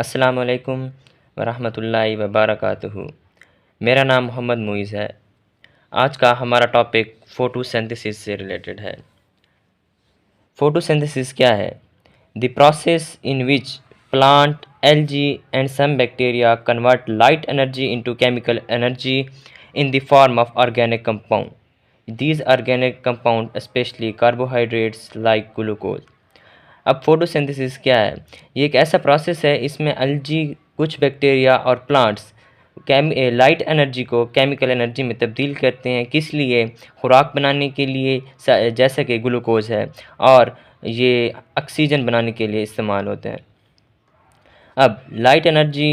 अस्सलामुअलैकुम वरहमतुल्लाहि वबरकातुहू। मेरा नाम मोहम्मद मुइज़ है। आज का हमारा टॉपिक फ़ोटोसिंथेसिस से रिलेटेड है। फ़ोटोसिंथेसिस क्या है? The process in which plant, algae and some bacteria convert light energy into chemical energy in the form of organic compound. These organic compound especially carbohydrates like glucose। अब photosynthesis क्या है? ये एक ऐसा process है, इसमें अलजी, कुछ बैक्टीरिया और प्लांट्स लाइट एनर्जी को केमिकल एनर्जी में तब्दील करते हैं। किस लिए? खुराक बनाने के लिए, जैसे कि ग्लूकोज है, और ये ऑक्सीजन बनाने के लिए इस्तेमाल होते हैं। अब लाइट एनर्जी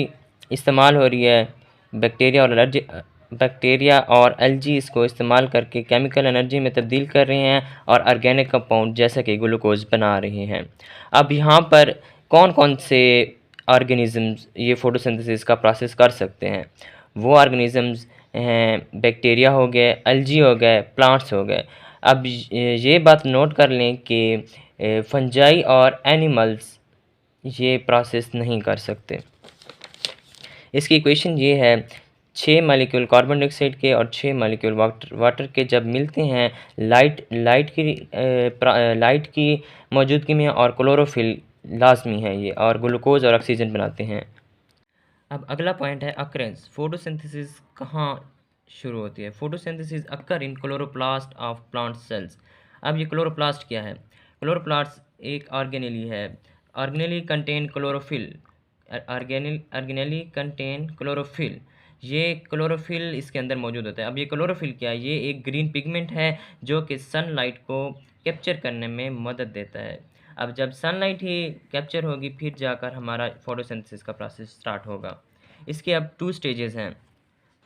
इस्तेमाल हो रही है, बैक्टीरिया और एल्गी इसको इस्तेमाल करके केमिकल एनर्जी में तब्दील कर रहे हैं और ऑर्गेनिक कंपाउंड जैसे कि ग्लूकोज बना रहे हैं। अब यहाँ पर कौन कौन से ऑर्गेनिज़म्स ये फ़ोटोसिंथेसिस का प्रोसेस कर सकते हैं? वो ऑर्गेनिज़म्स हैं, बैक्टीरिया हो गए, एल्गी हो गए, प्लांट्स हो गए। अब ये बात नोट कर लें कि फंजाई और एनिमल्स ये प्रोसेस नहीं कर सकते। इसकी इक्वेशन ये है, 6 मालिक्यूल कार्बन डाइऑक्साइड के और 6 मालिक्यूल वाटर के जब मिलते हैं, लाइट की मौजूदगी में और क्लोरोफिल लाजमी है ये, और ग्लूकोज और ऑक्सीजन बनाते हैं। अब अगला पॉइंट है अक्रेंस। फोटोसिंथेसिस कहाँ शुरू होती है? Photosynthesis occur in chloroplast of plant cells. अब ये क्लोरोप्लास्ट क्या है? क्लोरोप्लास्ट एक ऑर्गेनेली है। Organelle contain chlorophyll. Organelle contain chlorophyll. ये क्लोरोफिल इसके अंदर मौजूद होता है। अब ये क्लोरोफिल क्या है? ये एक ग्रीन पिगमेंट है जो कि सनलाइट को कैप्चर करने में मदद देता है। अब जब सनलाइट ही कैप्चर होगी, फिर जाकर हमारा फोटोसिंथेसिस का प्रोसेस स्टार्ट होगा। इसके अब 2 स्टेजेस हैं।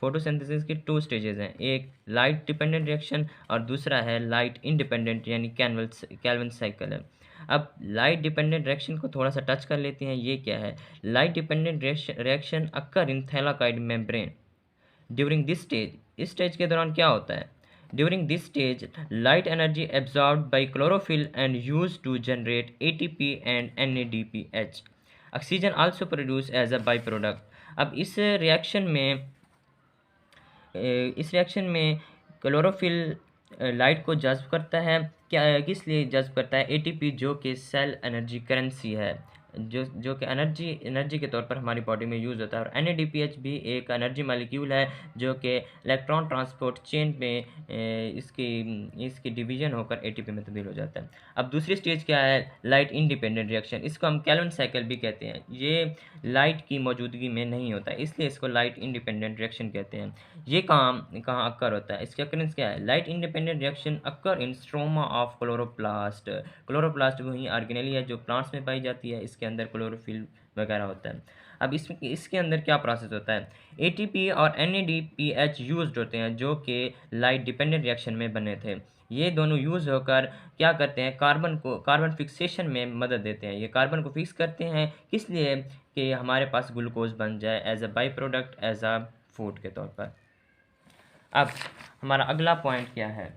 फोटोसिंथेसिस के 2 स्टेजेस हैं, एक लाइट डिपेंडेंट रिएक्शन और दूसरा है लाइट इंडिपेंडेंट यानी कैल्विन साइकिल है। अब लाइट डिपेंडेंट रिएक्शन को थोड़ा सा टच कर लेते हैं। ये क्या है? Light dependent reaction occur in thylakoid membrane during this stage. इस स्टेज के दौरान क्या होता है? During this stage, light energy absorbed by chlorophyll and used to generate ATP and NADPH. Oxygen also produced as a byproduct. अब इस reaction में chlorophyll light को जज्ब करता है। किस लिए जज्ब करता है? एटीपी, जो कि सेल एनर्जी करेंसी है, जो कि एनर्जी के तौर पर हमारी बॉडी में यूज़ होता है। और NADPH भी एक एनर्जी मालिक्यूल है जो कि इलेक्ट्रॉन ट्रांसपोर्ट चेन में इसकी डिवीजन होकर ATP में तब्दील हो जाता है। अब दूसरी स्टेज क्या है? Light independent reaction. इसको हम कैल्विन साइकिल भी कहते हैं। ये लाइट की मौजूदगी में नहीं होता है, इसलिए इसको लाइट इंडिपेंडेंट रिएक्शन कहते हैं। ये कहाँ अक्कर होता है? इसके अक्रेंस क्या है? Light independent reaction occur in stroma of chloroplast. Chloroplast वही ऑर्गेनेली है जो प्लांट्स में पाई जाती है, इसके अंदर क्लोरोफिल वगैरह होता है। अब इसके अंदर क्या प्रोसेस होता है? ATP और NADPH यूज्ड होते हैं, जो कि लाइट डिपेंडेंट रिएक्शन में बने थे। ये दोनों यूज़ होकर क्या करते हैं? कार्बन फिक्सेशन में मदद देते हैं। ये कार्बन को फिक्स करते हैं, किस लिए? कि हमारे पास ग्लूकोज बन जाए as a byproduct, as a food के तौर पर। अब हमारा अगला पॉइंट क्या है?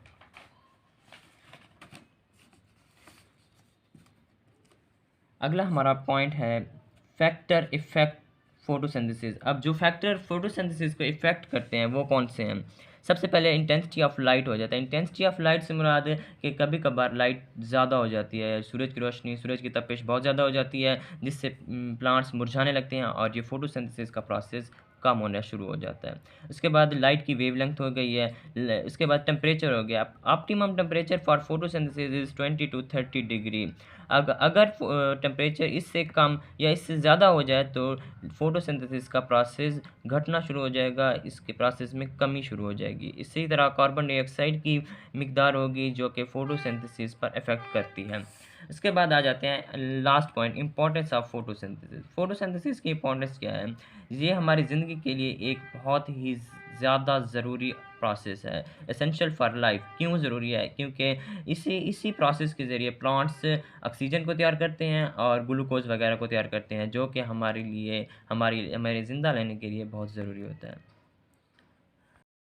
अगला हमारा पॉइंट है फैक्टर इफेक्ट फोटोसिंथेसिस। अब जो फैक्टर फोटोसिंथेसिस को इफेक्ट करते हैं वो कौन से हैं? सबसे पहले इंटेंसिटी ऑफ लाइट हो जाता है। इंटेंसिटी ऑफ लाइट से मुराद है कि कभी कभार लाइट ज़्यादा हो जाती है, सूरज की रोशनी, सूरज की तपिश बहुत ज़्यादा हो जाती है, जिससे प्लांट्स मुरझाने लगते हैं और ये फोटोसिंथेसिस का प्रोसेस कम होना शुरू हो जाता है। उसके बाद लाइट की वेवलेंथ हो गई है। उसके बाद टेम्परेचर हो गया। Optimum temperature for photosynthesis is 20 to 30 degree. अगर टेम्परेचर इससे कम या इससे ज़्यादा हो जाए तो फोटोसिंथेसिस का प्रोसेस घटना शुरू हो जाएगा, इसके प्रोसेस में कमी शुरू हो जाएगी। इसी तरह कार्बन डाइऑक्साइड की मिकदार होगी जो कि फोटोसिंथेसिस पर इफ़ेक्ट करती है। इसके बाद आ जाते हैं last point, importance of photosynthesis. Photosynthesis की इंपॉर्टेंस क्या है? ये हमारी ज़िंदगी के लिए एक बहुत ही ज़्यादा ज़रूरी प्रोसेस है, एसेंशियल फॉर लाइफ। क्यों ज़रूरी है? क्योंकि इसी प्रोसेस के ज़रिए प्लांट्स ऑक्सीजन को तैयार करते हैं और ग्लूकोज वगैरह को तैयार करते हैं, जो कि हमारे ज़िंदा रहने के लिए बहुत ज़रूरी होता है।